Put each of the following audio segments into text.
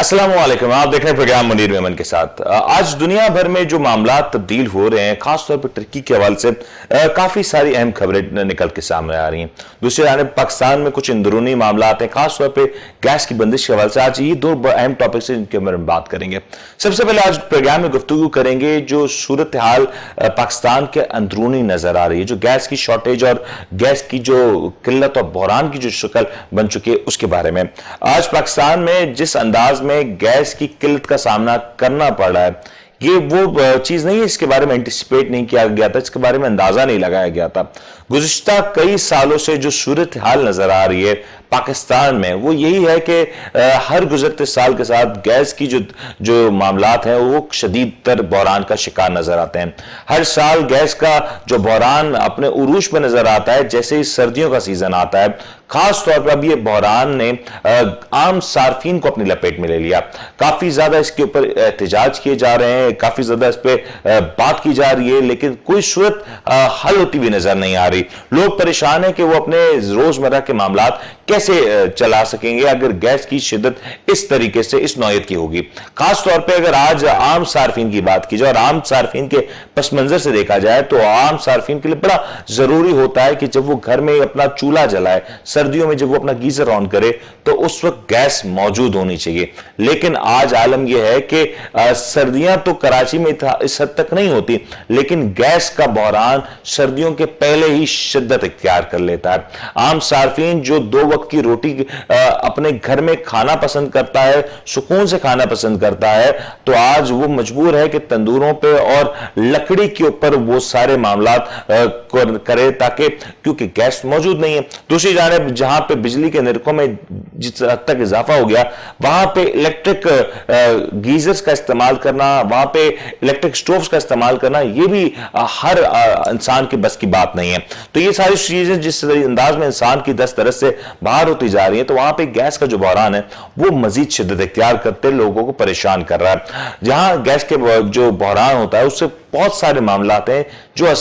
अस्सलाम वालेकुम। आप देख रहे हैं प्रोग्राम मुनीर मेमन के साथ। आज दुनिया भर में जो मामलात तब्दील हो रहे हैं, खासतौर पर टर्की के हवाले से काफ़ी सारी अहम खबरें निकल के सामने आ रही हैं। दूसरी जानब पाकिस्तान में कुछ अंदरूनी मामलात हैं, खासतौर पर गैस की बंदिश के हवाले से। आज ये दो अहम टॉपिक्स हैं जिनके बारे में बात करेंगे। सबसे पहले आज प्रोग्राम में गुफ्तगू करेंगे जो सूरत हाल पाकिस्तान के अंदरूनी नजर आ रही है, जो गैस की शॉर्टेज और गैस की जो किल्लत और बहरान की जो शक्ल बन चुकी है उसके बारे में। आज पाकिस्तान में जिस अंदाज में गैस की किल्लत का सामना करना पड़ रहा है, ये वो चीज नहीं है इसके बारे में एंटिसिपेट नहीं किया गया था, इसके बारे में अंदाजा नहीं लगाया गया था। गुज़िश्ता कई सालों से जो सूरत हाल नजर आ रही है पाकिस्तान में, वो यही है कि हर गुजरते साल के साथ गैस की जो मामलात हैं वो शदीद तर बहरान का शिकार नजर आते हैं। हर साल गैस का जो बहरान अपने उरूज पर नजर आता है जैसे ही सर्दियों का सीजन आता है। खास तौर पर अब ये बहरान ने आम सार्फिन को अपनी लपेट में ले लिया। काफी ज्यादा इसके ऊपर एहतजाज किए जा रहे हैं, काफी ज्यादा इस पे बात की जा रही है, लेकिन कोई सूरत हल होती हुई नजर नहीं आ रही। लोग परेशान हैं कि वो अपने रोजमर्रा के मामलात कैसे चला सकेंगे अगर गैस की शिद्दत इस तरीके से इस नौयत की होगी। खास तौर पे अगर आज आम सार्फिन की बात की जाए और आम सार्फिन के पस मंजर से देखा जाए तो आम सार्फिन के लिए बड़ा जरूरी होता है कि जब वो घर में अपना चूल्हा जलाए, सर्दियों में जब वो अपना गीजर ऑन करे तो उस वक्त गैस मौजूद होनी चाहिए। लेकिन आज आलम यह है कि सर्दियां तो कराची में इस हद तक नहीं होती, लेकिन गैस का बहरान सर्दियों के पहले ही शिद्दत इख्तियार कर लेता है। आम सार्फिन जो दो वक्त की रोटी अपने घर में खाना पसंद करता है, सुकून से खाना पसंद करता है, तो आज वो मजबूर है कि तंदूरों पे और लकड़ी के ऊपर वो सारे मामलात करे, ताकि क्योंकि गैस मौजूद नहीं है। दूसरी जानिब जहां पे बिजली के निरखों में जिस हद तक इजाफा हो गया, वहां पे इलेक्ट्रिक गीजर्स का इस्तेमाल करना, वहां पे इलेक्ट्रिक स्टोव्स का इस्तेमाल करना, ये भी हर इंसान के बस की बात नहीं है। तो ये सारी चीजें जिस अंदाज में इंसान की दस्तरस से बाहर होती जा रही है, तो वहां पे गैस का जो बहरान है वो मजीद शिद्दत इख्तियार करते लोगों को परेशान कर रहा है। जहां गैस के जो बहरान होता है उससे बहुत सारे मामलात हैं जो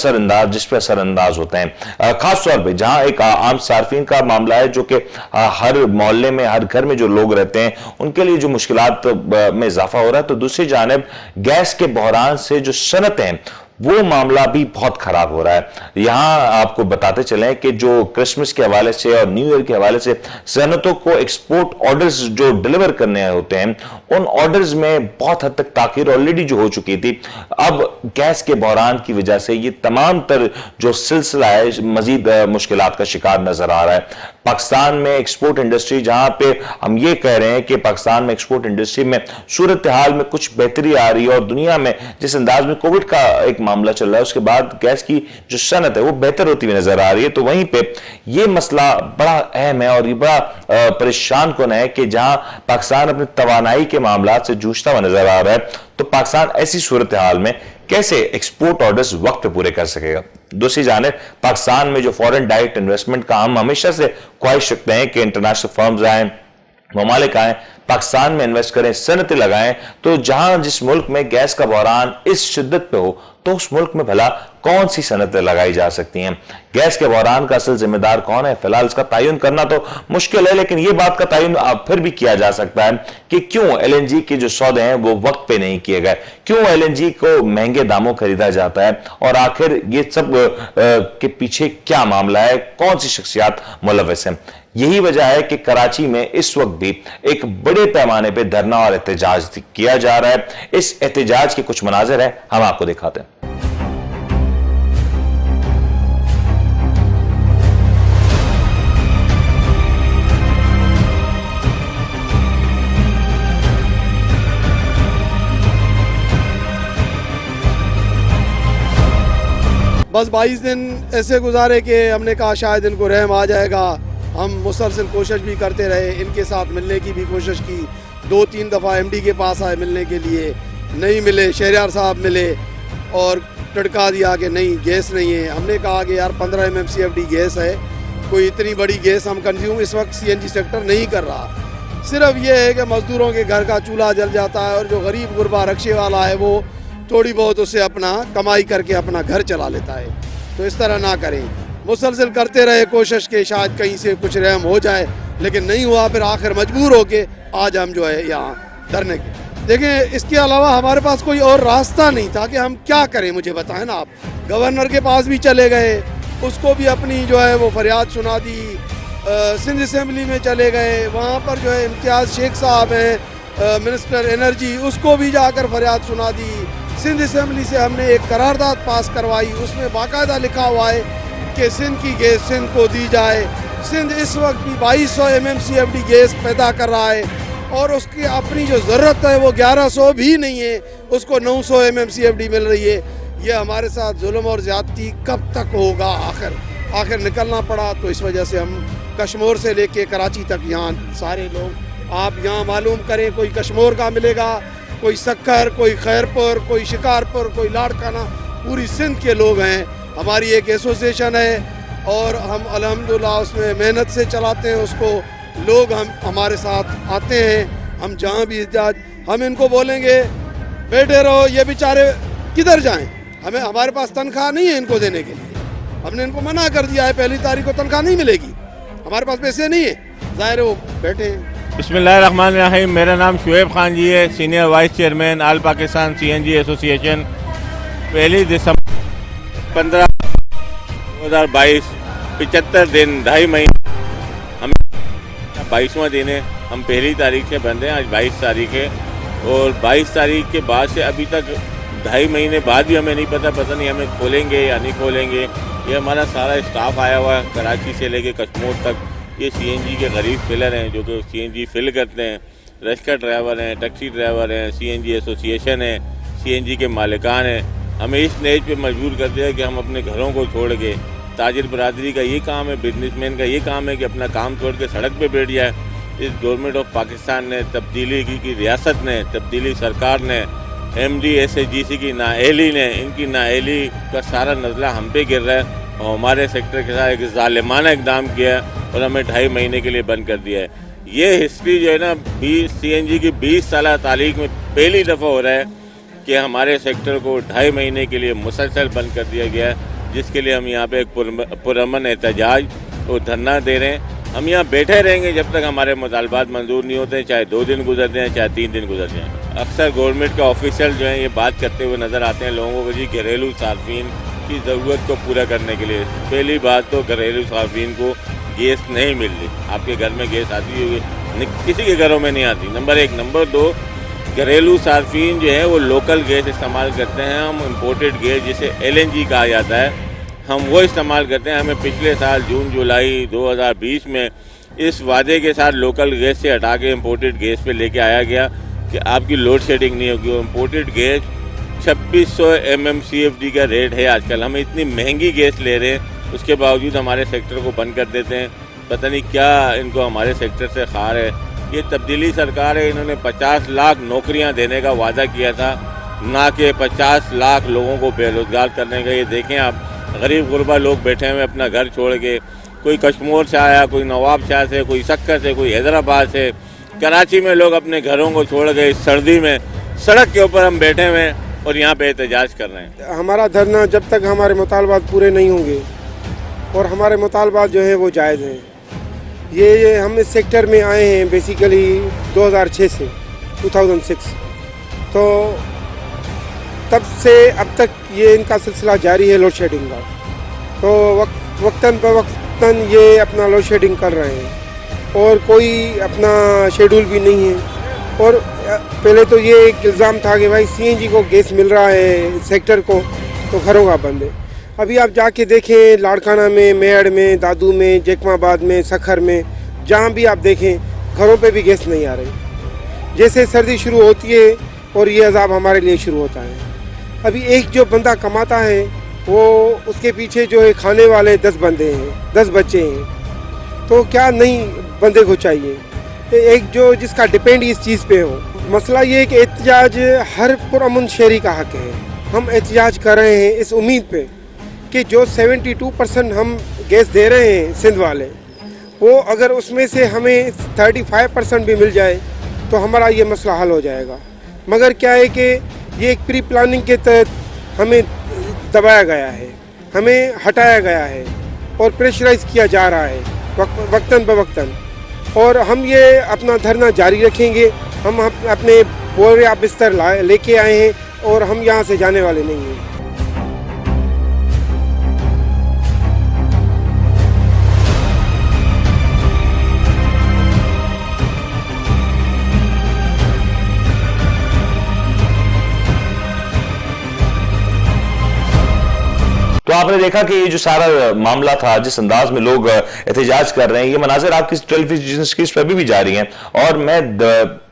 जिस पे असरअंदाज होते हैं। खास तौर पे जहां एक आम सार्फिन का मामला है जो कि हर मोहल्ले में, हर घर में जो लोग रहते हैं उनके लिए जो मुश्किलात में इजाफा हो रहा है, तो दूसरी जानिब गैस के बहरान से जो सनतें हैं वो मामला भी बहुत खराब हो रहा है। यहां आपको बताते चलें कि जो क्रिसमस के हवाले से और न्यू ईयर के हवाले से सनतों को एक्सपोर्ट ऑर्डर्स जो डिलीवर करने होते हैं, उन ऑर्डर्स में बहुत हद तक ताखीर ऑलरेडी जो हो चुकी थी। अब गैस के बहरान की वजह से ये तमाम तर जो सिलसिला है मजीद मुश्किलात का शिकार नजर आ रहा है। पाकिस्तान में एक्सपोर्ट इंडस्ट्री, जहां पे हम ये कह रहे हैं कि पाकिस्तान में एक्सपोर्ट इंडस्ट्री में सूरत हाल में कुछ बेहतरी आ रही है और दुनिया में जिस अंदाज में कोविड का एक मामला चल रहा है उसके बाद गैस की जो सनत है वो बेहतर होती हुई नजर आ रही है, तो वहीं पे ये मसला बड़ा अहम है और ये बड़ा परेशान कुन है कि जहां पाकिस्तान अपनी तवानाई के मामलात से जूझता हुआ नजर आ रहा है, तो पाकिस्तान ऐसी सूरत हाल में कैसे एक्सपोर्ट ऑर्डर्स वक्त पे पूरे कर सकेगा। दूसरी जानिब पाकिस्तान में जो फॉरेन डायरेक्ट इन्वेस्टमेंट का हम हमेशा से ख्वाहिश रखते हैं कि इंटरनेशनल फर्म्स आए, ममालिक आए, पाकिस्तान में इन्वेस्ट करें, सनतें लगाएं, तो जहां जिस मुल्क में गैस का बहरान इस शिद्दत पे हो तो उस मुल्क में भला कौन सी सनतें लगाई जा सकती हैं। गैस के बहरान का असल जिम्मेदार कौन है, फिलहाल इसका तयन करना तो मुश्किल है, लेकिन यह बात का तयन फिर भी किया जा सकता है कि क्यों एलएनजी के जो सौदे हैं वो वक्त पे नहीं किए गए, क्यों एलएनजी को महंगे दामों खरीदा जाता है, और आखिर ये सब के पीछे क्या मामला है, कौन सी शख्सियात मुलव्वस हैं। यही वजह है कि कराची में इस वक्त भी एक बड़े पैमाने पे धरना और एहतजाज किया जा रहा है। इस एहतजाज के कुछ मनाजिर हैं, हम आपको दिखाते हैं। बस 22 दिन ऐसे गुजारे कि हमने कहा शायद इनको रहम आ जाएगा। हम मुसलसल कोशिश भी करते रहे, इनके साथ मिलने की भी कोशिश की, 2-3 दफ़ा एमडी के पास आए मिलने के लिए, नहीं मिले। शहरियार साहब मिले और टड़का दिया कि नहीं गैस नहीं है। हमने कहा कि यार 15 MMCFD गैस है, कोई इतनी बड़ी गैस हम कंज्यूम इस वक्त CNG सेक्टर नहीं कर रहा। सिर्फ ये है कि मज़दूरों के घर का चूल्हा जल जाता है और जो गरीब गुरबा रक्शे वाला है वो थोड़ी बहुत उससे अपना कमाई करके अपना घर चला लेता है। तो इस तरह ना करें, मुसलसल करते रहे कोशिश के शायद कहीं से कुछ रहम हो जाए, लेकिन नहीं हुआ। फिर आखिर मजबूर होके आज हम जो है यहाँ धरने के। देखें, इसके अलावा हमारे पास कोई और रास्ता नहीं था कि हम क्या करें, मुझे बताएं ना आप। गवर्नर के पास भी चले गए, उसको भी अपनी जो है वो फरियाद सुना दी, सिंध असेंबली में चले गए, वहाँ पर जो है इम्तियाज़ शेख साहब हैं मिनिस्टर एनर्जी, उसको भी जाकर फरियाद सुना दी। सिंध असेंबली से हमने एक करारदाद पास करवाई, उसमें बाकायदा लिखा हुआ है कि सिंध की गैस सिंध को दी जाए। सिंध इस वक्त भी 2200 MMCFD गैस पैदा कर रहा है और उसकी अपनी जो ज़रूरत है वो 1100 भी नहीं है, उसको 900 MMCFD मिल रही है। ये हमारे साथ जुल्म और ज़्यादती कब तक होगा? आखिर निकलना पड़ा। तो इस वजह से हम कश्मीर से लेके कराची तक यहाँ सारे लोग, आप यहाँ मालूम करें, कोई कश्मीर का मिलेगा, कोई सक्कर, कोई खैरपुर, कोई शिकारपुर, कोई लाड़काना, पूरी सिंध के लोग हैं। हमारी एक एसोसिएशन है और हम अल्हम्दुलिल्लाह उसमें मेहनत से चलाते हैं उसको। लोग हमारे साथ आते हैं, हम जहाँ भी हम इनको बोलेंगे बैठे रहो, ये बेचारे किधर जाएं? हमारे पास तनख्वाह नहीं है इनको देने के लिए। हमने इनको मना कर दिया है, 1 तारीख को तनख्वाह नहीं मिलेगी, हमारे पास पैसे नहीं है, ज़ाहिर है वो बैठे हैं। बिस्मिल्लाहिर्रहमानिर्रहीम। मेरा नाम शुएब खान जी है, senior vice chairman all Pakistan CNG association. 1 दिसंबर 15 2022, 75 दिन, 2.5 महीने, हम 22वां दिन है। हम 1 तारीख से बंद हैं, आज 22 तारीख है और 22 तारीख के बाद से अभी तक 2.5 महीने बाद भी हमें नहीं पता नहीं हमें खोलेंगे या नहीं खोलेंगे। ये हमारा सारा स्टाफ आया हुआ है कराची से लेके कश्मीर तक। ये CNG के गरीब फिलर हैं जो कि CNG फिल करते हैं, रश्का ड्राइवर हैं, टैक्सी ड्राइवर हैं, CNG एसोसिएशन है, CNG के मालिकान हैं। हमें इस स्टेज पे मजबूर कर दिया कि हम अपने घरों को छोड़ के, ताजिर बरादरी का ये काम है, बिजनेसमैन का ये काम है कि अपना काम छोड़ के सड़क पे बैठ जाए। इस गवर्नमेंट ऑफ पाकिस्तान ने तब्दीली की रियासत ने, तब्दीली सरकार ने, MD SAGC की नाअहली ने, इनकी नाअहली का सारा नज़ला हम पे गिर रहा है और हमारे सेक्टर के साथ एक ज़ालिमाना इक़दाम किया है और हमें 2.5 महीने के लिए बंद कर दिया है। ये हिस्ट्री जो है ना, CNG की 20 साल तारीख में पहली दफ़ा हो रहा है कि हमारे सेक्टर को 2.5 महीने के लिए मुसलसल बंद कर दिया गया है, जिसके लिए हम यहाँ पे एक पुरअमन एहतजाज और धरना दे रहे हैं। हम यहाँ बैठे रहेंगे जब तक हमारे मुतालबात मंजूर नहीं होते, चाहे 2 दिन गुजर जाएँ, चाहे 3 दिन गुजर जाएँ। अक्सर गवर्नमेंट के ऑफिशियल जो हैं ये बात करते हुए नज़र आते हैं लोगों को जी घरेलू सार्फिन की ज़रूरत को पूरा करने के लिए। पहली बात तो घरेलू सार्फिन को गैस नहीं मिल रही, आपके घर में गैस आती होगी, किसी के घरों में नहीं आती, नंबर 1। नंबर 2, घरेलू सार्फिन जो है वो लोकल गैस इस्तेमाल करते हैं। हम इम्पोर्टेड गैस जिसे LNG कहा जाता है, हम वो इस्तेमाल करते हैं। हमें पिछले साल जून जुलाई 2020 में इस वादे के साथ लोकल गैस से हटा के इम्पोर्टेड गैस पे लेके आया गया कि आपकी लोड शेडिंग नहीं होगी। इम्पोर्टेड गैस 2600 MMCFD का रेट है आजकल। हम इतनी महंगी गैस ले रहे हैं, उसके बावजूद हमारे सेक्टर को बंद कर देते हैं। पता नहीं क्या इनको हमारे सेक्टर से खार है। ये तब्दीली सरकार है, इन्होंने 50 लाख नौकरियां देने का वादा किया था, ना कि 50 लाख लोगों को बेरोज़गार करने का। ये देखें आप, गरीब गुरबा लोग बैठे हुए अपना घर छोड़ के, कोई कश्मीर से आया, कोई नवाबशाह से, कोई सक्कर से, कोई हैदराबाद से, कराची में लोग अपने घरों को छोड़ गए। इस सर्दी में सड़क के ऊपर हम बैठे हुए हैं और यहाँ पे एहतजाज कर रहे हैं। हमारा धरना जब तक हमारे मुतालबात पूरे नहीं होंगे और हमारे मुतालबात जो हैं वो जायज़ हैं। ये हम इस सेक्टर में आए हैं बेसिकली 2006 से 2006, तो तब से अब तक ये इनका सिलसिला जारी है लोड शेडिंग का। तो वक्तन ब वक्तन ये अपना लोड शेडिंग कर रहे हैं और कोई अपना शेड्यूल भी नहीं है। और पहले तो ये एक इल्ज़ाम था कि भाई CNG को गैस मिल रहा है सेक्टर को, तो घरों का बंद है। अभी आप जाके देखें लाड़काना में, मेड़ में, दादू में, जैकमाबाद में, सखर में, जहाँ भी आप देखें घरों पे भी गैस नहीं आ रही। जैसे सर्दी शुरू होती है और ये अजाब हमारे लिए शुरू होता है। अभी एक जो बंदा कमाता है वो उसके पीछे जो है खाने वाले 10 बंदे हैं, 10 बच्चे हैं, तो क्या नहीं बंदे को चाहिए एक जो जिसका डिपेंड इस चीज़ पे हो। मसला ये है कि एहतजाज हर पुरअमन शहरी का हक है। हम एहतजाज कर रहे हैं इस उम्मीद पे कि जो 72% हम गैस दे रहे हैं सिंध वाले, वो अगर उसमें से हमें 35% भी मिल जाए तो हमारा ये मसला हल हो जाएगा। मगर क्या है कि ये एक प्री प्लानिंग के तहत हमें दबाया गया है, हमें हटाया गया है और प्रेशराइज किया जा रहा है वक्तन ब वक्तन। और हम ये अपना धरना जारी रखेंगे हम अपने बोरिया बिस्तर लेके आए हैं और हम यहाँ से जाने वाले नहीं हैं। तो आपने देखा कि ये जो सारा मामला था, जिस अंदाज में लोग एहतजाज कर रहे हैं, ये मनाजिर आपकी टेलीविजन स्क्रीन पर भी जारी हैं और मैं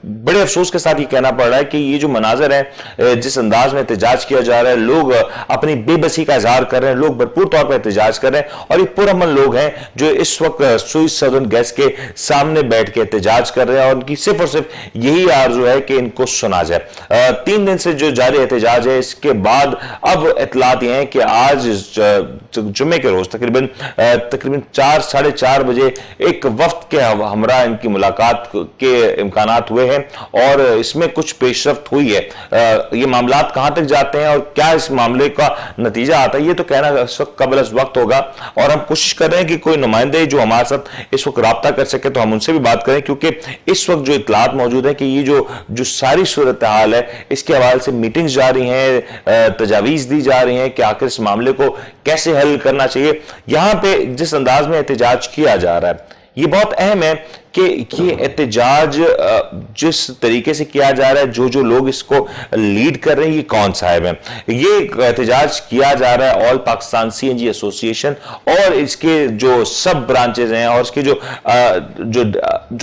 बड़े अफसोस के साथ ये कहना पड़ रहा है कि ये जो मनाजिर है, जिस अंदाज में एहतजाज किया जा रहा है, लोग अपनी बेबसी का इजहार कर रहे हैं, लोग भरपूर तौर पर एहतजाज कर रहे हैं और ये पुरअमन लोग हैं जो इस वक्त सुइस सदर्न गैस के सामने बैठ के एहतजाज कर रहे हैं और उनकी सिर्फ और सिर्फ यही आरजू है कि इनको सुना जाए। 3 दिन से जो जारी एहतजाज है, इसके बाद अब इतलात ये हैं कि आज जुम्मे के रोज तकरीबन 4 साढ़े 4 बजे एक वफ्द के हमरा इनकी मुलाकात के इम्कानात हुए हैं और इसमें कुछ पेशरफ्त हुई है। ये मामलात कहां तक जाते हैं और क्या इस मामले का नतीजा आता है, ये तो कहना इस वक्त कबल वक्त होगा और हम कोशिश कर रहे हैं कि कोई नुमाइंदे जो हमारे साथ इस वक्त राब्ता कर सके तो हम उनसे भी बात करें, क्योंकि इस वक्त जो इतलात मौजूद है कि ये जो सारी सूरत हाल है, इसके हवाले से मीटिंग्स जारी हैं, तजावीज दी जा रही हैं कि आखिर इस मामले को कैसे हल करना चाहिए। यहां पे जिस अंदाज में एहतजाज किया जा रहा है, ये बहुत अहम है कि ये एहतजाज जिस तरीके से किया जा रहा है, जो लोग इसको लीड कर रहे हैं, ये कौन साहब हैं। ये एहतजाज किया जा रहा है ऑल पाकिस्तान सीएनजी एसोसिएशन और इसके जो सब ब्रांचेज हैं और इसके जो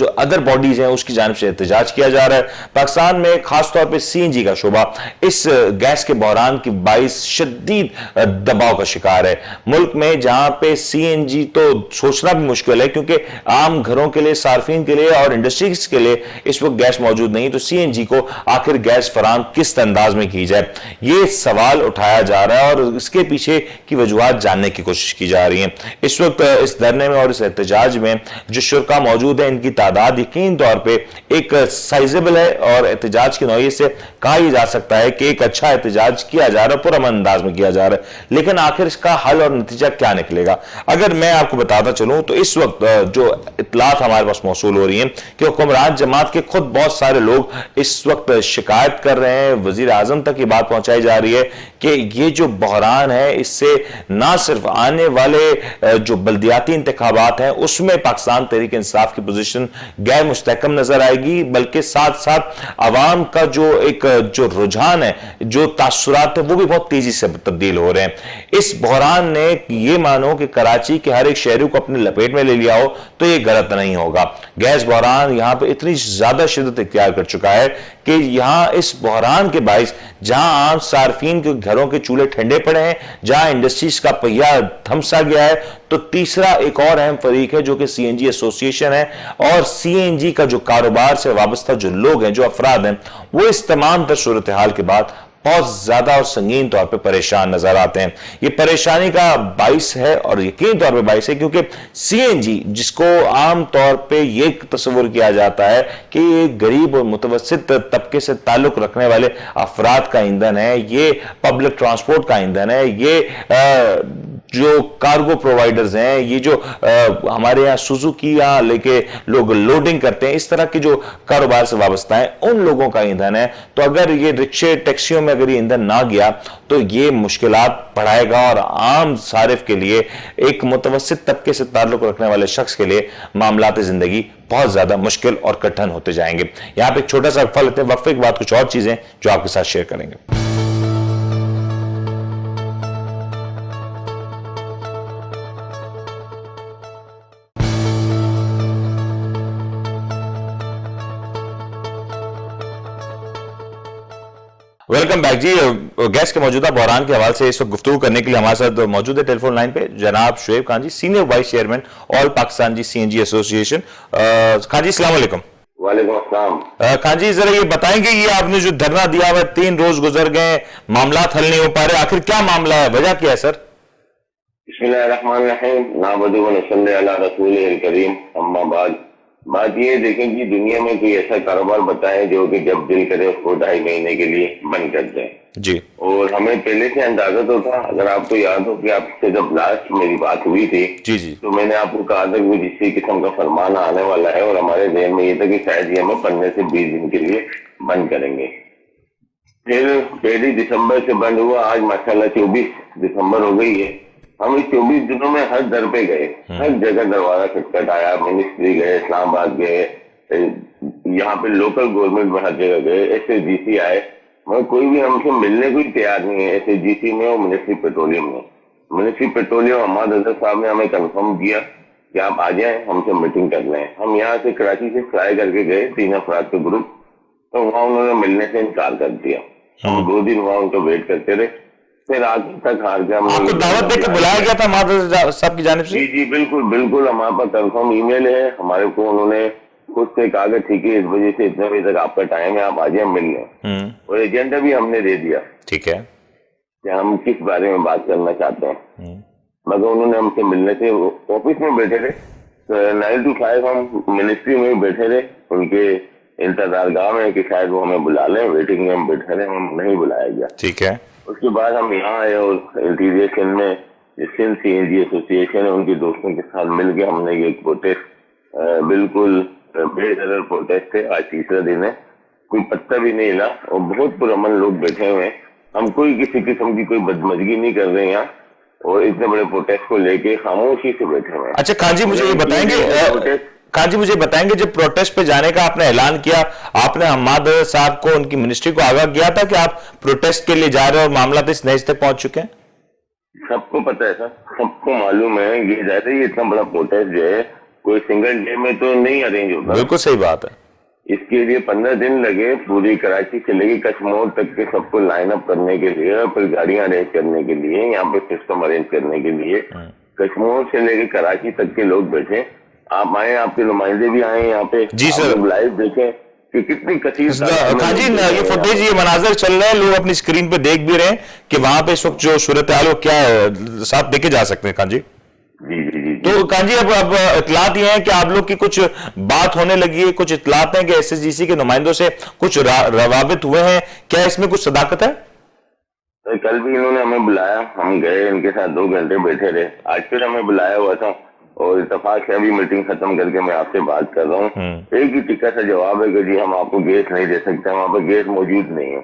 अदर बॉडीज हैं उसकी जानिब से एहतजाज किया जा रहा है। पाकिस्तान में खासतौर पर सीएनजी का शोबा इस गैस के बहरान की बाइस शदीद दबाव का शिकार है। मुल्क में जहां पे सीएनजी तो सोचना भी मुश्किल है, क्योंकि आम घरों के लिए, सार्फिन के लिए और इंडस्ट्रीज के लिए इस वक्त गैस मौजूद नहीं, तो सीएनजी को आखिर गैस फराहम किस अंदाज में की जाए, ये सवाल उठाया जा रहा है और इसके पीछे की वजूहात जानने की कोशिश की जा रही है। इस वक्त इस धरने में और इस एहतजाज में जो शुरका मौजूद है, इनकी तादाद यकीन तौर पे एक साइजेबल है और एहतजाज की नौयत से कहा ही जा सकता है कि एक अच्छा एहतजाज किया जा रहा है, पुरअमन अंदाज में किया जा रहा है। लेकिन आखिर इसका हल और नतीजा क्या निकलेगा, अगर मैं आपको बताता चलूं तो इस वक्त जो इतलात हमारे पास मौसूल हो रही है कि हुक्मरान जमात के खुद बहुत सारे लोग इस वक्त शिकायत कर रहे हैं, वजीर आजम तक ये बात पहुंचाई जा रही है कि ये जो बहरान है, इससे ना सिर्फ आने वाले जो बल्दियाती इंतखाबात हैं उसमें पाकिस्तान तहरीक इंसाफ की पोजीशन गैर मुस्तहकम नजर आएगी, बल्कि साथ साथ अवाम का जो रुझान है, जो तासुरात है, वो भी बहुत तेजी से तब्दील हो रहे हैं। इस बहरान ने ये मानो कि कराची के हर एक शहरी को अपने लपेट में ले लिया हो तो ये गलत नहीं होगा। गैस बहरान यहां पे इतनी ज्यादा शिद्दत इख्तियार कर चुका है कि यहां इस बहरान के बाइस जहां आम सार्फिन के घरों के चूल्हे ठंडे पड़े हैं, जहां इंडस्ट्रीज का पहिया थमसा गया है, तो तीसरा एक और अहम फरीक है जो कि सीएनजी एसोसिएशन है और सीएनजी का जो कारोबार से वाबस्ता जो लोग हैं, जो अफराद हैं, वो इस तमाम तर सूरत हाल के बाद बहुत ज्यादा और संगीन तौर पे परेशान नजर आते हैं। ये परेशानी का बाइस है और यकीन तौर पे बाइस है क्योंकि सीएनजी, जिसको आम तौर पे ये तस्वुर किया जाता है कि ये गरीब और मुतवस्सित तबके से ताल्लुक रखने वाले अफराद का ईंधन है, ये पब्लिक ट्रांसपोर्ट का ईंधन है, ये जो कार्गो प्रोवाइडर्स हैं, ये जो हमारे यहाँ सुजुकी यहाँ लेके लोग लोडिंग करते हैं, इस तरह के जो कारोबार से वाबस्ता है, उन लोगों का ईंधन है। तो अगर ये रिक्शे टैक्सियों में अगर ये ईंधन ना गया तो ये मुश्किलात बढ़ाएगा और आम सारिफ के लिए, एक मुतवस्सित तबके से ताल्लुक रखने वाले शख्स के लिए मामलात जिंदगी बहुत ज्यादा मुश्किल और कठिन होते जाएंगे। यहाँ पे एक छोटा सा वक्फा लेते हैं, वक्फे के बाद कुछ और चीजें जो आपके साथ शेयर करेंगे। वेलकम बैक जी। गैस के मौजूदा बहरान के हवाले से इस वक्त गुफ्तगू करने के लिए हमारे साथ मौजूद है टेलीफोन लाइन पे जनाब Shoaib Khan ji, senior vice chairman all Pakistan जी सीएनजी एसोसिएशन। खान जी अस्सलाम वालेकुम। वालेकुम अस्सलाम। खान जी जरा ये बताएंगे, ये आपने जो धरना दिया हुआ, 3 रोज गुजर गए, मामलात हल नहीं हो पा रहे, आखिर क्या मामला है, वजह क्या है सर? बिस्मिल्लाहिर्रहमानिर्रहीम, नहमदुहु व नसल्ली अला रसूलिहिल करीम, अम्मा बाद। बात ये देखें कि दुनिया में कोई ऐसा कारोबार बताएं जो कि जब दिल करे उसको 2.5 महीने के लिए बंद कर दें। जी। और हमें पहले से अंदाजा तो था, अगर आपको याद हो कि आपसे जब लास्ट मेरी बात हुई थी जी जी तो मैंने आपको कहा था कि जिस किस्म का फरमान आने वाला है, और हमारे जहन में ये था कि शायद ये हमें 15 से 20 दिन के लिए बंद करेंगे। फिर 1 दिसंबर से बंद हुआ, आज माशाल्लाह 24 दिसंबर हो गई है। हम इस 24 दिनों में हर दर पे गए, हर जगह दरवाजा खटखटाया, मिनिस्ट्री गए, इस्लामाबाद गए, यहाँ पे लोकल गवर्नमेंट में हर जगह गए, SAGC आए, मगर कोई भी हमसे मिलने को ही तैयार नहीं है। SAGC में और मिनिस्ट्री पेट्रोलियम में, मिनिस्ट्री पेट्रोलियम हमाद अजहर साहब ने हमें कंफर्म किया कि आप आ जाएं, हमसे मीटिंग कर लें। हम यहाँ से कराची से फ्लाई करके गए 3 अफराद के ग्रुप, तो वहाँ उन्होंने मिलने से इनकार कर दिया। हम 2 दिन वहाँ उनको वेट करते रहे, फिर आगे तक हार गया। आपको दावत देकर बुलाया गया था महादर साहब की जानिब से? जी जी बिल्कुल बिल्कुल, हमारे पास कंफर्म ईमेल है, हमारे को उन्होंने खुद से कहा कि ठीक है इस बजे से इतने बजे तक आपका टाइम है, आप आ जाए मिल लें। और एजेंडा भी हमने दे दिया, ठीक है, कि हम किस बारे में बात करना चाहते हैं। मगर उन्होंने हमसे मिलने से ऑफिस में बैठे थे, 9 to 5 हम मिनिस्ट्री में बैठे थे उनके इंतजारगाह में कि शायद वो हमें बुला लें। वेटिंग में हम बैठे रहे, हम नहीं बुलाया गया। ठीक है। उसके बाद हम यहाँ आए और इंटीरियर सिंध में सिंध CNG एसोसिएशन है, उनके दोस्तों के साथ मिलकर हमने ये प्रोटेस्ट बिल्कुल बेहतर प्रोटेस्ट है। आज 3रा दिन है, कोई पत्ता भी नहीं हिला और बहुत पुरअमन लोग बैठे हुए हैं। हम कोई किसी किस्म की कोई बदमजगी नहीं कर रहे हैं यहाँ, और इतने बड़े प्रोटेस्ट को लेके खामोशी से बैठे हुए हैं। अच्छा खान जी मुझे ये बताएंगे, खान जी मुझे बताएंगे, जब प्रोटेस्ट पे जाने का आपने ऐलान किया, आपने हमाद साहब को, उनकी मिनिस्ट्री को आगाह किया था कि आप प्रोटेस्ट के लिए जा रहे हो और मामला तो इस नहज तक पहुंच चुके हैं? सबको पता है सर, सबको मालूम है। ये जाते ही इतना बड़ा प्रोटेस्ट जो है कोई सिंगल डे में तो नहीं अरेंज होता। बिल्कुल सही बात है। इसके लिए 15 दिन लगे, पूरी कराची से लेके कश्मीर तक के सबको लाइन अप करने के लिए, फिर गाड़ियां अरेंज करने के लिए, यहाँ पे सिस्टम अरेंज करने के लिए। कश्मीर से लेके कराची तक के लोग बैठे, आप आए, आपके नुमाइंदे भी आए यहाँ पे। जी सर, लाइव देखें कि कितनी कसीर। खान जी ये फुटेज, ये मनाजर चल रहे हैं, लोग अपनी स्क्रीन पे देख भी रहे हैं कि वहां पे इस वक्त जो सूरत हाल क्या साफ देखे जा सकते हैं। खान जी जी जी जी तो खान जी अब इतलात ये है कि आप लोग की कुछ बात होने लगी है, कुछ इतलात हैं कि SAGC के नुमाइंदों से कुछ रवाबित हुए हैं, क्या इसमें कुछ सदाकत है? कल भी इन्होंने हमें बुलाया, हम गए, इनके साथ 2 घंटे बैठे रहे। आज फिर हमें बुलाया हुआ था और इत्तेफाक से अभी मीटिंग खत्म करके मैं आपसे बात कर रहा हूँ। एक ही टिक्का सा जवाब है कि जी हम आपको गैस नहीं दे सकते, वहाँ पर गैस मौजूद नहीं है।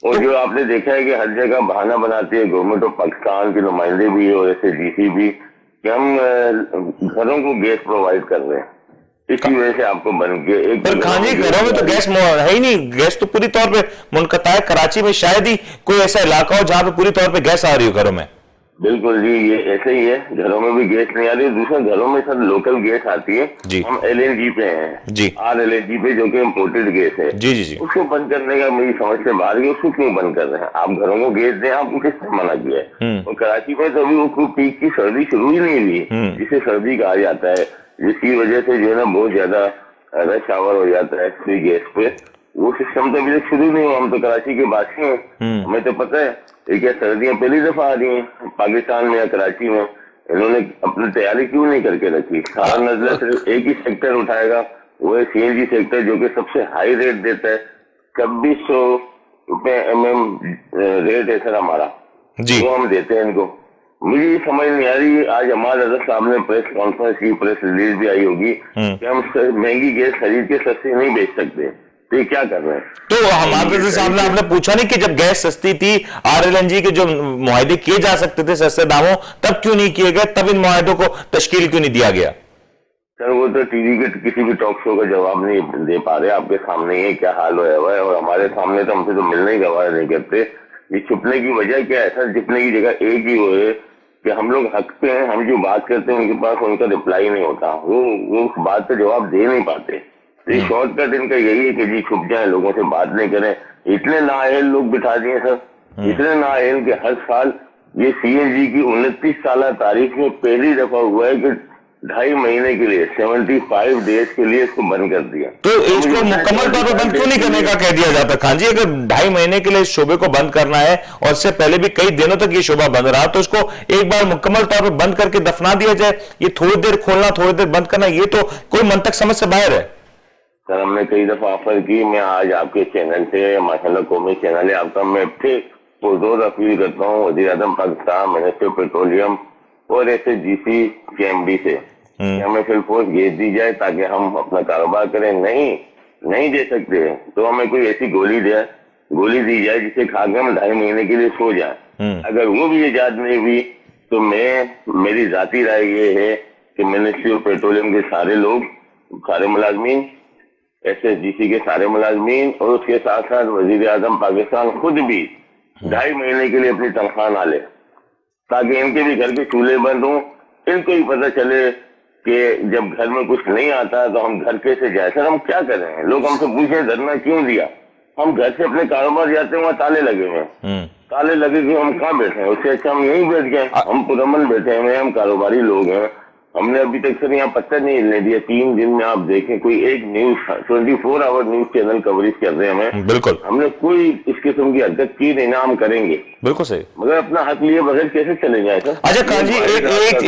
और जो आपने देखा है कि हर जगह बहाना बनाती है गवर्नमेंट ऑफ पाकिस्तान के नुमाइंदे भी और SAGC भी कि हम घरों को गैस प्रोवाइड कर रहे हैं, इसी वजह से आपको बन के एक। पर खान जी घरों में तो गैस है ही नहीं, गैस तो पूरी तौर पे मुनक़ता है। कराची में शायद ही कोई ऐसा इलाका हो जहां पे पूरी तौर पे गैस आ रही हो घरों में। बिल्कुल जी, ये ऐसे ही है, घरों में भी गैस नहीं आ रही। दूसरा घरों में सब लोकल गैस आती है जी। हम LNG पे हैं जी, RLNG पे, जो कि इम्पोर्टेड गैस है। जी जी जी, उसको बंद करने का मेरी समझ से बाहर है, उसको क्यों बंद कर रहे हैं? आप घरों को गैस दें, आपको किसने मना किया है? और कराची में तो अभी वो पीक की सर्दी शुरू ही नहीं हुई, जिसे सर्दी कहा जाता है, जिसकी वजह से जो है ना बहुत ज्यादा रश आवर हो जाता है फ्री गैस पे। वो सिस्टम तो अभी तक शुरू नहीं हुआ। हम तो कराची के बासी हैं, हमें तो पता है क्या सर्दियां पहली दफा आ रही हैं पाकिस्तान में या कराची में। इन्होंने अपनी तैयारी क्यों नहीं करके रखी? सारा नजर सिर्फ एक ही सेक्टर उठाएगा, वो है CNG सेक्टर, जो कि सबसे हाई रेट देता है। 2600 रुपए MM रेट है सर हमारा, वो हम देते हैं इनको। मुझे ये समझ नहीं आ रही। आज हमारे अजहर साहब ने प्रेस कॉन्फ्रेंस की, प्रेस रिलीज भी आई होगी कि हम महंगी गैस खरीद के सस्ती नहीं बेच सकते, तो ये क्या कर रहे हैं? तो हमारे साहब ने आपने पूछा नहीं कि जब गैस सस्ती थी, RLNG के जो मुआहदे किए जा सकते थे सस्ते दामों, तब क्यों नहीं किए गए? तब इन मुआहदों को तश्कील क्यों नहीं दिया गया? सर वो तो टीवी के किसी भी टॉक शो का जवाब नहीं दे पा रहे। आपके सामने ही क्या हाल होया हुआ है, और हमारे सामने तो हमसे तो मिलने ही गवाह नहीं करते। ये छुपने की वजह क्या है सर? छुपने की जगह एक ही वो है कि हम लोग हक पे हैं, हम जो बात करते हैं उनके पास उनका रिप्लाई नहीं होता, वो बात का जवाब दे नहीं पाते। शॉर्टकट इनका यही है कि जी छुप जाए, लोगों से बात नहीं करें। इतने नाअहल लोग बिठा दिए सर, इतने नाअहल कि हर साल ये CNG की 29 साल तारीख में पहली दफा हुआ है कि 2.5 महीने के लिए 75 डेज के लिए इसको बंद कर दिया। तो इसको मुकम्मल तौर पर बंद क्यों नहीं करने का कह दिया जाता खान जी? अगर 2.5 महीने के लिए इस शोबे को बंद करना है और इससे पहले भी कई दिनों तक ये शोबा बंद रहा, तो इसको एक बार मुकम्मल तौर पर बंद करके दफना दिया जाए। ये थोड़ी देर खोलना थोड़ी देर बंद करना, ये तो कोई मंतक समझ से बाहर है। सर हमने कई दफा ऑफर की, मैं आज आपके चैनल से, माशाल्लाह कौमी चैनल है आपका, मैं फिर पुरजोर अपील करता हूँ वज़ीर आज़म पाकिस्तान, मिनिस्टर पेट्रोलियम और SSGC के MD से कि हमें फिर फोर्स भेज दी जाए ताकि हम अपना कारोबार करें। नहीं दे सकते तो हमें कोई ऐसी गोली दी जाए जिसे खा के हम 2.5 महीने के लिए सो जाए। अगर वो भी इजाद नहीं हुई तो मेरी जाती राय ये है कि मिनिस्ट्री ऑफ पेट्रोलियम के सारे लोग, सारे मुलाजमीन, SSGC के सारे मुलाजमीन और उसके साथ साथ वजीर आजम पाकिस्तान खुद भी 2.5 महीने के लिए अपनी तनख्वाह ना ले, ताकि इनके भी घर के चूल्हे बंद हों, इनको भी पता चले कि जब घर में कुछ नहीं आता तो हम घर कैसे जाए। सर हम क्या कर रहे हैं? लोग हमसे पूछे धरना क्यों दिया? हम घर से अपने कारोबार जाते हैं, वहाँ ताले लगे हुए हैं, ताले लगे कि हम कहाँ बैठे हैं? उससे अच्छा हम यहीं बैठ गए, हम पुरअमन बैठे हुए हैं, हम कारोबारी लोग हैं। हमने अभी तक सर यहाँ पत्थर नहीं हिलने दिया। 3 दिन में आप देखें कोई एक news 24 hour news channel coverage कर रहे हैं हमें, बिल्कुल हमने कोई इस किस्म की हरकत की नहीं ना हम करेंगे। बिल्कुल सही, मगर अपना हक लिए बगैर कैसे चले जाए सर? अच्छा खान जी,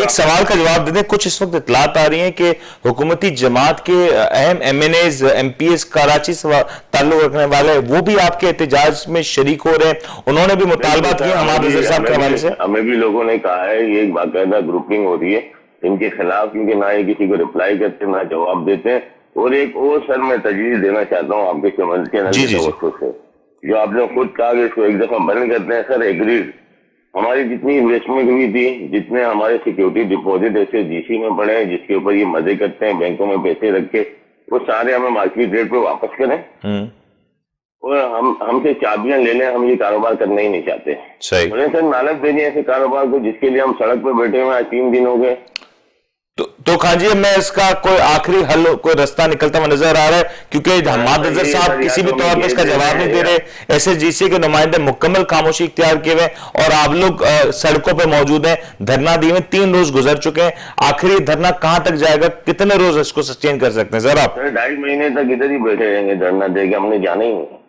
एक सवाल का जवाब दे दें। कुछ इस वक्त इतलात आ रही हैं कि हुकूमती जमात के अहम MNAs MPs कराची से ताल्लुक रखने वाले वो भी आपके एहतजाज में शरीक हो रहे हैं। उन्होंने भी मुतालबा किया हमारे वज़ीर साहब के हवाले से। हमें भी लोगों ने कहा है ये एक बाकायदा ग्रुपिंग हो रही है इनके खिलाफ, क्योंकि ना ये किसी को रिप्लाई करते ना जवाब देते। और एक और सर मैं तजवीज देना चाहता हूँ आपके चैनल से, जो आपने खुद कहा कि इसको एक दफा बंद करते हैं। सर एग्रीड, हमारी जितनी इन्वेस्टमेंट हुई थी, जितने हमारे सिक्योरिटी डिपॉजिट ऐसे GC में पड़े हैं जिसके ऊपर ये मजे करते हैं बैंकों में पैसे रख के, वो सारे हमें मार्केट रेट पे वापस करें और हमसे चाबियां ले लें। हम ये कारोबार करना ही नहीं चाहते। सही। बोले सर नालत दे दिए ऐसे कारोबार को जिसके लिए हम सड़क पर बैठे हुए हैं 3 दिन हो गए। तो खान जी मैं इसका कोई आखिरी हल, कोई रास्ता निकलता हुआ नजर आ रहा है? क्योंकि हमाद नजर साहब किसी भी तौर पर इसका जवाब नहीं दे रहे, SSGC के नुमाइंदे मुकम्मल खामोशी इख्तियार किए हुए और आप लोग सड़कों पर मौजूद हैं, धरना दिए हुए 3 रोज गुजर चुके हैं। आखिरी धरना कहां तक जाएगा? कितने रोज इसको सस्टेन कर सकते हैं सर आप? 2.5 महीने तक इधर ही बैठे रहेंगे धरना देके, हमने जाना ही नहीं।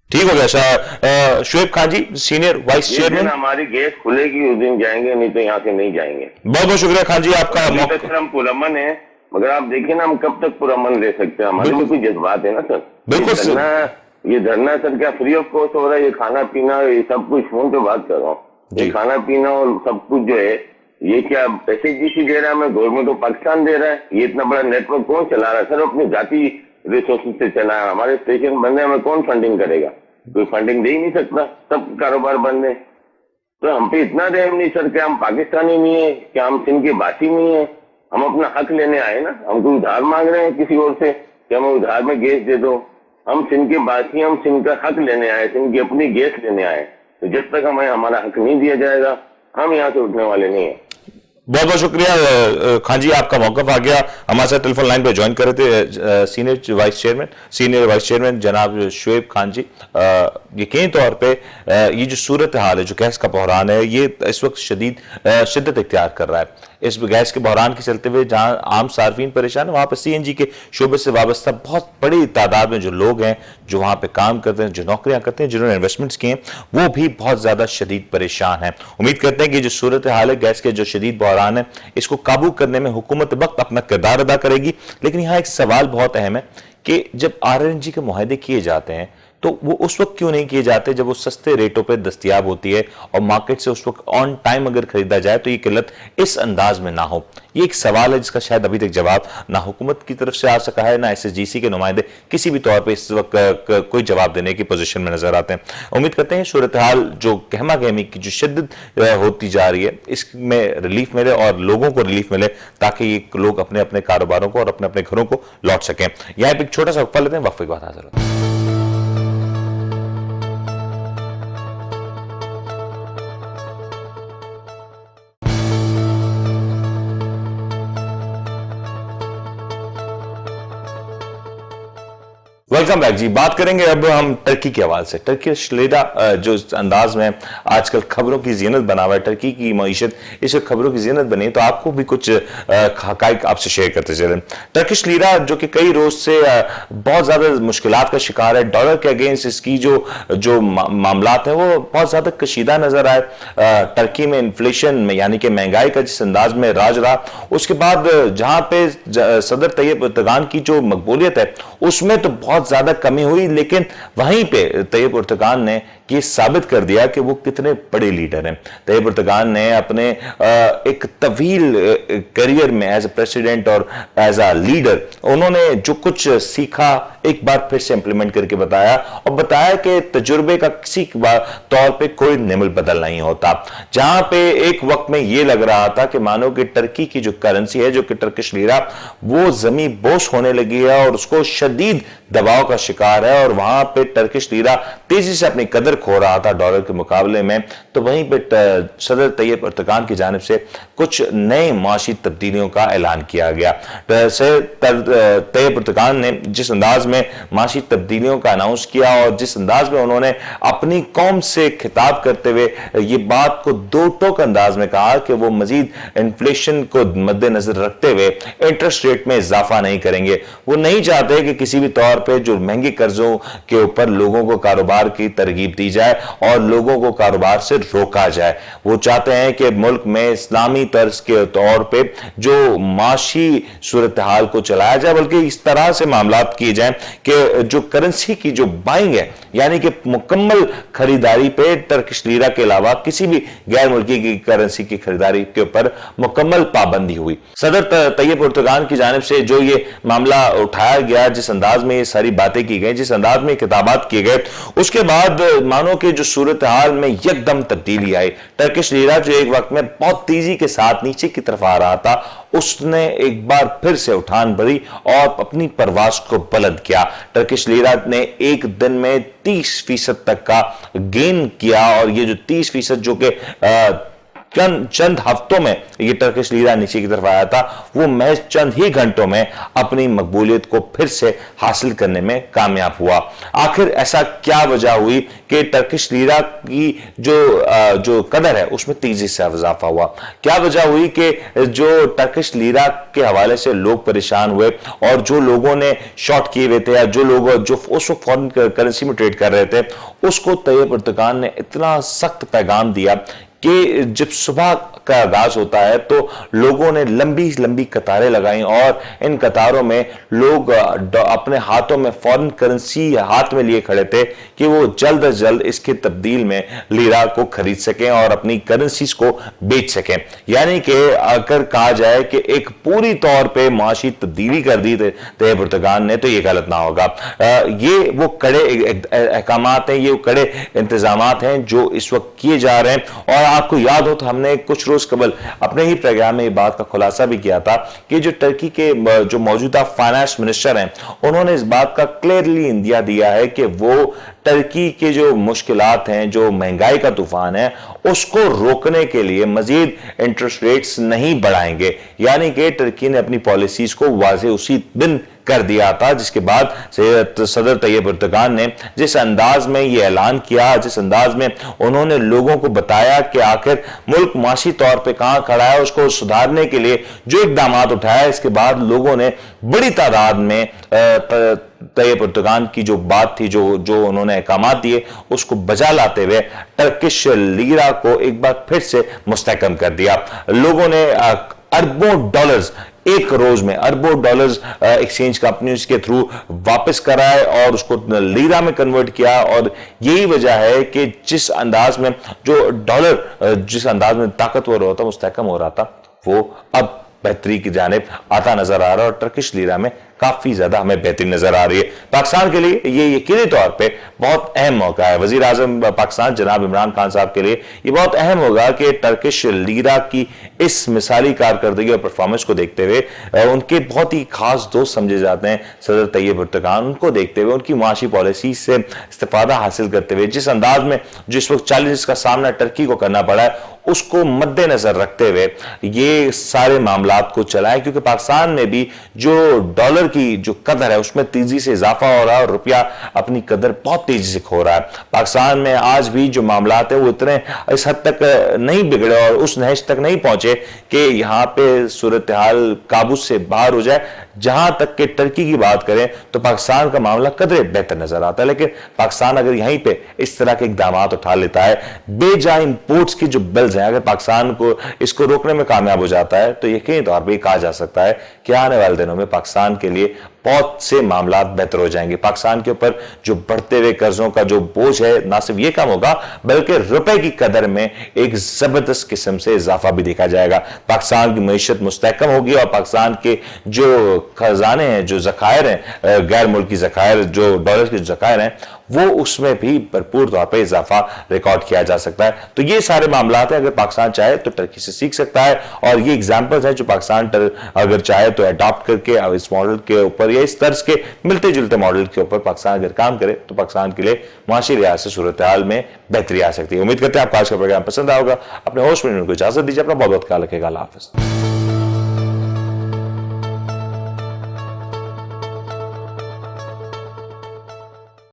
ठीक हो गया। Shoaib Khan ji, senior vice chairman, हमारी गैस खुलेगी उस दिन जाएंगे, नहीं तो यहाँ से नहीं जाएंगे। बहुत बहुत शुक्रिया खान जी आपका। सर हम पुरअमन है, मगर आप देखिए ना हम कब तक पुरअमन रह सकते हैं? हमारे में कोई जज्बात है ना सर। बिल्कुल ये धरना सर क्या फ्री ऑफ कॉस्ट हो रहा है? ये खाना पीना, ये सब कुछ फोन पे बात कर रहा हूँ, ये खाना पीना और सब कुछ जो है ये क्या SSGC दे रहा है हमें? गवर्नमेंट ऑफ पाकिस्तान दे रहा है? ये इतना बड़ा नेटवर्क कौन चला रहा है सर? अपनी जाति रिसोर्सेज से चला है। हमारे स्टेशन बंद है, हमें कौन फंडिंग करेगा? कोई फंडिंग दे ही नहीं सकता, सब कारोबार बंद है। तो हम पे इतना रहम नहीं सर, क्या हम पाकिस्तानी नहीं है? क्या हम सिंध के बासी नहीं है? हम अपना हक लेने आए ना, हम कोई उधार मांग रहे हैं किसी और से कि हमें उधार में गैस दे दो? हम सिंध के बासी, हम सिंध का हक लेने आए, सिंध की अपनी गैस लेने आए। तो जब तक हमें हमारा हक नहीं दिया जाएगा हम यहाँ से उठने वाले नहीं है। बहुत बहुत शुक्रिया खान जी, आपका मौका आ गया। हमारे साथ टेलीफोन लाइन पे ज्वाइन कर रहे थे सीनियर वाइस चेयरमैन जनाब शुएब खान जी। यकीनी तौर पे ये जो सूरत हाल है, जो गैस का बहरान है, ये इस वक्त शिद्दत इख्तियार कर रहा है। इस गैस के बहरान के चलते हुए जहां आम सार्फिन परेशान है, वहां पर CNG के शोबे से वाबस्ता बहुत बड़ी तादाद में जो लोग हैं, जो वहां पे काम करते हैं, जो नौकरियां करते हैं, जिन्होंने इन्वेस्टमेंट्स किए हैं, वो भी बहुत ज्यादा शदीद परेशान हैं। उम्मीद करते हैं कि जो सूरत हाल है, गैस के जो शदीद बहरान है, इसको काबू करने में हुकूमत वक्त अपना किरदार अदा करेगी। लेकिन यहाँ एक सवाल बहुत अहम है कि जब RLNG के मुआहदे किए जाते हैं तो वो उस वक्त क्यों नहीं किए जाते जब वो सस्ते रेटों पे दस्तयाब होती है और मार्केट से उस वक्त ऑन टाइम अगर खरीदा जाए तो ये किल्लत इस अंदाज में ना हो? ये एक सवाल है जिसका शायद अभी तक जवाब ना हुकूमत की तरफ से आ सका है, ना SSGC के नुमाइंदे किसी भी तौर पे इस वक्त कोई जवाब देने की पोजीशन में नजर आते हैं। उम्मीद करते हैं सूरत हाल जो गहमा गहमी की जो शिद्दत होती जा रही है, इसमें रिलीफ मिले और लोगों को रिलीफ मिले, ताकि ये लोग अपने अपने कारोबारों को और अपने अपने घरों को लौट सकें। यहाँ पे एक छोटा सा वक्फा लेते हैं, वक्फे के बाद हाजिर होते हैं। वेलकम बैक जी। बात करेंगे अब हम टर्की के हवाले से। टर्किश लीरा जो अंदाज में आजकल खबरों की जीनत बना हुआ है, टर्की की मईशत इस खबरों की जीनत बनी, तो आपको भी कुछ हकाइक आपसे शेयर करते चले। टर्किश लीरा जो कि कई रोज से बहुत ज्यादा मुश्किलात का शिकार है, डॉलर के अगेंस्ट इसकी जो मामलात हैं वो बहुत ज्यादा कशीदा नजर आए। टर्की में इन्फ्लेशन में यानी कि महंगाई का जिस अंदाज में राज रहा, उसके बाद जहां पे सदर तैयब एर्दोगान की जो मकबूलियत है उसमें तो बहुत ज्यादा कमी हुई, लेकिन वहीं पे तैयब एर्दोगान ने ये साबित कर दिया कि वो कितने बड़े लीडर हैं। तैयब एर्दोगान ने अपने एक तवील करियर में एज ए प्रेसिडेंट और एज अ लीडर उन्होंने जो कुछ सीखा एक बार फिर से इंप्लीमेंट करके बताया, और बताया कि तजुर्बे का किसी तौर पे कोई निमल बदल नहीं होता। जहां पे एक वक्त में ये लग रहा था कि मानो कि टर्की की जो करेंसी है, जो कि टर्किश लीरा, वो जमी बोस होने लगी है और उसको शदीद दबाव का शिकार है, और वहां पे टर्किश लीरा तेजी से अपनी कदर खो रहा था डॉलर के मुकाबले में, तो वहीं पे सदर तैयब एर्दोगान की जानिब से कुछ नए माशी तब्दीलियों का ऐलान किया गया। तैयब एर्दोगान ने जिस अंदाज में माशी तब्दीलियों का अनाउंस किया और जिस अंदाज में उन्होंने अपनी कौम से खिताब करते हुए ये बात को दो टोक अंदाज में कहा कि वो मजीद इन्फ्लेशन को मद्देनजर रखते हुए इंटरेस्ट रेट में इजाफा नहीं करेंगे। वो नहीं चाहते कि किसी भी तौर पे जो महंगे कर्जों के ऊपर लोगों को कारोबार की तरगीब दी जाए और लोगों को कारोबार से रोका जाए। वो चाहते हैं कि मुल्क में इस्लामी तर्ज के तौर पे जो माशी सूरत हाल को चलाया जाए, बल्कि इस तरह से मामलात किए जाएं कि जो करेंसी की जो बाइंग है यानी कि मुकम्मल खरीदारी पे टर्किश लीरा के अलावा किसी भी गैर मुल्की की करेंसी की खरीदारी के ऊपर मुकम्मल पाबंदी हुई। सदर तैयब एर्दोगान की जानिब से जो ये मामला उठाया गया, जिस अंदाज में ये सारी बातें की गई, जिस अंदाज में किताबात किए गए, उसके बाद मानो कि जो सूरत हाल में यकदम तब्दीली आई। टर्किश लीरा जो एक वक्त में बहुत तेजी के साथ नीचे की तरफ आ रहा था, उसने एक बार फिर से उठान भरी और अपनी परवाज को बुलंद किया। टर्किश लीरा ने एक दिन में 30% तक का गेन किया, और ये जो 30% जो कि चंद हफ्तों में ये टर्किश लीरा नीचे की तरफ आया था, वो महज चंद ही घंटों में अपनी मकबूलियत को फिर से हासिल करने में कामयाब हुआ। आखिर ऐसा क्या वजह हुई कि टर्किश लीरा की जो कदर है उसमें तेजी से इजाफा हुआ? क्या वजह हुई कि जो टर्किश लीरा के हवाले से लोग परेशान हुए और जो लोगों ने शॉर्ट किए हुए थे या जो लोग जो उस वक्त फॉरेन करेंसी में ट्रेड कर रहे थे, उसको तैयब एर्दोगान ने इतना सख्त पैगाम दिया कि जब सुबह का आगाज होता है तो लोगों ने लंबी लंबी कतारें लगाई, और इन कतारों में लोग अपने हाथों में फॉरेन करेंसी हाथ में लिए खड़े थे कि वो जल्द अज जल्द इसके तब्दील में लीरा को खरीद सकें और अपनी करेंसीज को बेच सकें। यानी कि अगर कहा जाए कि एक पूरी तौर पे माशी तब्दीली कर दी तैयब एर्दोगान ने, तो ये गलत ना होगा। ये वो कड़े अहकामात हैं, ये वो कड़े इंतजामात हैं जो इस वक्त किए जा रहे हैं। और आपको याद हो तो हमने कुछ रोज कबल अपने ही प्रोग्राम में ये बात का खुलासा भी किया था कि जो टर्की के जो मौजूदा फाइनेंस मिनिस्टर हैं, उन्होंने इस बात का क्लियरली इंदिया दिया है कि वो टर्की के जो मुश्किलात हैं, जो महंगाई का तूफान है, उसको रोकने के लिए मजीद इंटरेस्ट रेट्स नहीं बढ़ाएंगे। यानी कि टर्की ने अपनी पॉलिसीज को वाज़े उसी दिन कर दिया था, जिसके बाद सदर तैयब एर्दोगान ने जिस अंदाज में ये ऐलान किया, जिस अंदाज में उन्होंने लोगों को बताया कि आखिर मुल्क माशी तौर पे कहां खड़ा है, उसको सुधारने के लिए जो इकदामात उठाया, इसके बाद लोगों ने बड़ी तादाद में तैयब एर्दोगान की जो बात थी, जो उन्होंने अहकामात दिए, उसको बजा लाते हुए टर्किश लीरा को एक बार फिर से मुस्तहकम कर दिया। लोगों ने अरबों डॉलर्स एक रोज में अरबों डॉलर्स एक्सचेंज कंपनीज के थ्रू वापस कराए और उसको लीरा में कन्वर्ट किया। और यही वजह है कि जिस अंदाज में जो डॉलर जिस अंदाज में ताकतवर हो रहा था, मुस्तहकम हो रहा था, वो अब बेहतरी की जानिब आता नजर आ रहा है और टर्किश लीरा में काफी ज्यादा हमें बेहतरी नजर आ रही है। पाकिस्तान के लिए ये यकीनी तौर पे बहुत अहम मौका है। वजीर आजम पाकिस्तान जनाब इमरान खान साहब के लिए ये बहुत अहम होगा कि टर्किश लीरा की इस मिसाली कारकर्दगी और परफॉर्मेंस को देखते हुए उनके बहुत ही खास दोस्त समझे जाते हैं सदर तैयब एर्दोगान, उनको देखते हुए उनकी माशी पॉलिसी से इस्तेफादा हासिल करते हुए जिस अंदाज में जिस वक्त चैलेंजेस का सामना टर्की को करना पड़ा है, اس کو مد نظر رکھتے ہوئے یہ سارے معاملات کو چلائیں، کیونکہ پاکستان میں بھی جو ڈالر کی جو قدر ہے اس میں تیزی سے اضافہ ہو رہا ہے اور روپیہ اپنی قدر بہت تیزی سے کھو رہا ہے۔ پاکستان میں آج بھی جو معاملات ہیں وہ اتنے اس حد تک نہیں بگڑے اور اس نہج تک نہیں پہنچے کہ یہاں پہ صورتحال قابو سے باہر ہو جائے۔ جہاں تک کہ ٹرکی کی بات کریں تو پاکستان کا معاملہ قدرے بہتر نظر آتا ہے، لیکن پاکستان اگر یہیں پہ اس طرح کے اقدامات اٹھا لیتا ہے، بے جا امپورٹس کی جو بلز ہیں، اگر پاکستان کو اس کو روکنے میں کامیاب ہو جاتا ہے تو یقینی طور پہ یہ کہا جا سکتا ہے کہ آنے والے دنوں میں پاکستان کے لیے بہت سے معاملات بہتر ہو جائیں گے۔ پاکستان کے اوپر جو بڑھتے ہوئے قرضوں کا جو بوجھ ہے نہ صرف یہ کم ہوگا بلکہ روپے کی قدر میں ایک زبردست قسم سے اضافہ بھی دیکھا جائے گا۔ پاکستان کی معیشت مستحکم ہوگی اور پاکستان کے جو خزانے ہیں، جو ذخائر ہیں، غیر ملکی ذخائر، جو ڈالر کے ذخائر ہیں، وہ اس میں بھی بھرپور طور پہ اضافہ ریکارڈ کیا جا سکتا ہے۔ تو یہ سارے معاملات ہیں، اگر پاکستان چاہے تو ٹرکی سے سیکھ سکتا ہے، اور یہ اگزامپلز ہیں جو پاکستان اگر چاہے تو اڈاپٹ کر کے اس ماڈل کے اوپر یا اس طرز کے ملتے جلتے ماڈل کے اوپر پاکستان اگر کام کرے تو پاکستان کے لیے معاشی لحاظ سے صورتحال میں بہتری آ سکتی ہے۔ امید کرتے ہیں آپ کو آج کا پروگرام پسند آئے ہوگا۔ اپنے ہوسٹ کو اجازت دیجیے، اپنا بہت بہت خیال رکھیے گا۔ اللہ حافظ۔